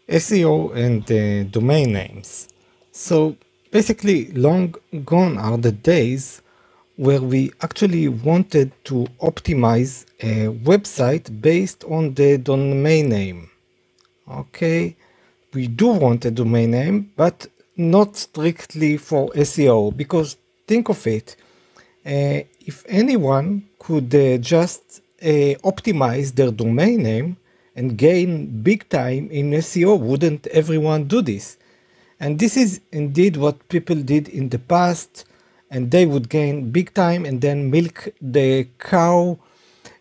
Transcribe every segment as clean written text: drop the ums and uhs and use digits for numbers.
SEO and domain names. So basically, long gone are the days where we actually wanted to optimize a website based on the domain name. Okay, we do want a domain name, but not strictly for SEO, because think of it, if anyone could just optimize their domain name and gain big time in SEO, wouldn't everyone do this? And this is indeed what people did in the past, and they would gain big time and then milk the cow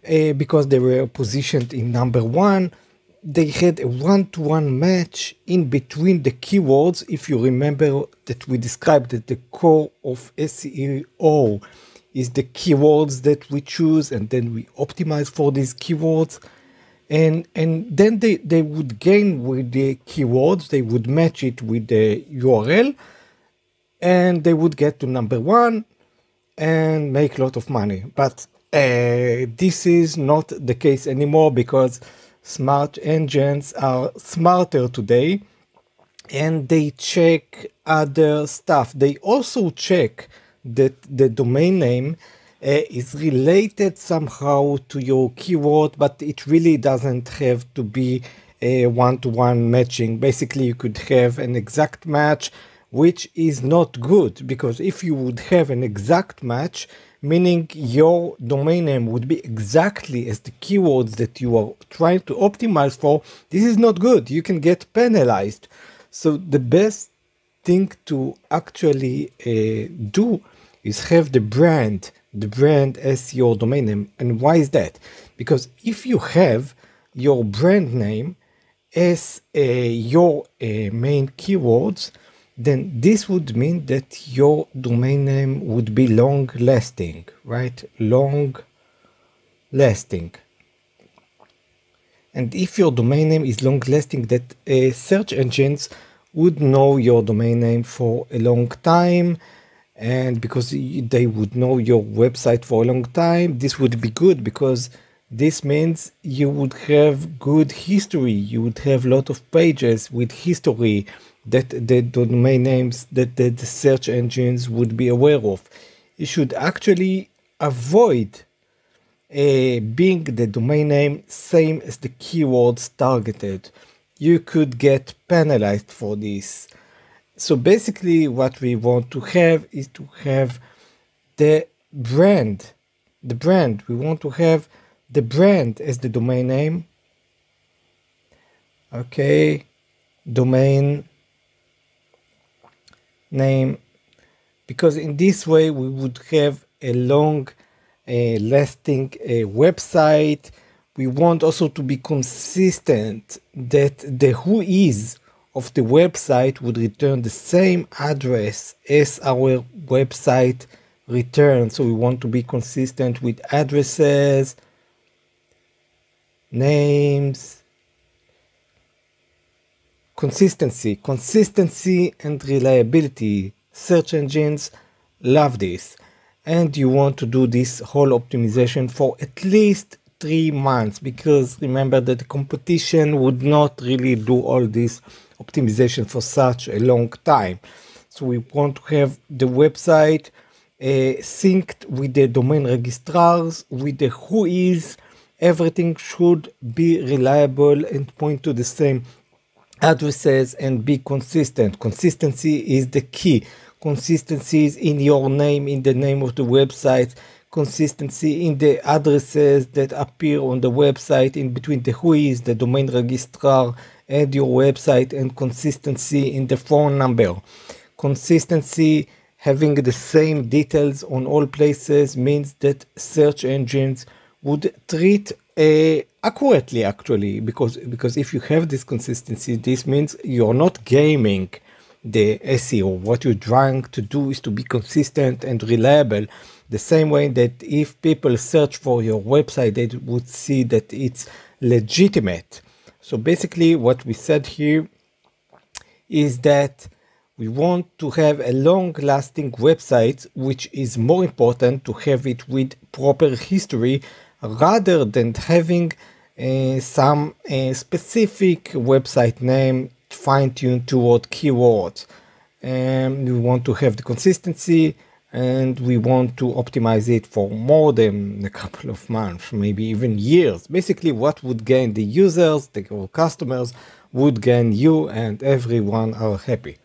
because they were positioned in number one. They had a one-to-one match in between the keywords. If you remember that we described that the core of SEO is the keywords that we choose, and then we optimize for these keywords. And then they would gain with the keywords, they would match it with the URL, and they would get to number one and make a lot of money. But this is not the case anymore, because smart engines are smarter today and they check other stuff. They also check that the domain name is related somehow to your keyword, but it really doesn't have to be a one-to-one matching. Basically, you could have an exact match, which is not good, because if you would have an exact match, meaning your domain name would be exactly as the keywords that you are trying to optimize for, this is not good. You can get penalized. So the best thing to actually do is have the brand as your domain name. And why is that? Because if you have your brand name as your main keywords, then this would mean that your domain name would be long lasting, right? Long lasting. And if your domain name is long lasting, that search engines would know your domain name for a long time. And because they would know your website for a long time, this would be good, because this means you would have good history. You would have a lot of pages with history that the domain names that the search engines would be aware of. You should actually avoid being the domain name same as the keywords targeted. You could get penalized for this. So basically what we want to have is to have the brand. We want to have the brand as the domain name. Okay, domain name, because in this way we would have a long lasting website. We want also to be consistent, that the who is of the website would return the same address as our website returns. So we want to be consistent with addresses, names, consistency and reliability. Search engines love this, and you want to do this whole optimization for at least 3 months, because remember that the competition would not really do all this optimization for such a long time. So we want to have the website synced with the domain registrars, with the who is. Everything should be reliable and point to the same addresses and be consistent. Consistency is the key. Consistency is in your name, in the name of the website. Consistency in the addresses that appear on the website, in between the who is, the domain registrar, and your website, and consistency in the phone number. Consistency, having the same details on all places, means that search engines would treat accurately, actually, because if you have this consistency, this means you're not gaming the SEO. What you're trying to do is to be consistent and reliable, the same way that if people search for your website, they would see that it's legitimate. So basically what we said here is that we want to have a long-lasting website, which is more important to have it with proper history rather than having some specific website name fine-tuned toward keywords. And we want to have the consistency, and we want to optimize it for more than a couple of months, maybe even years. Basically, what would gain the users, the customers, would gain you, and everyone are happy.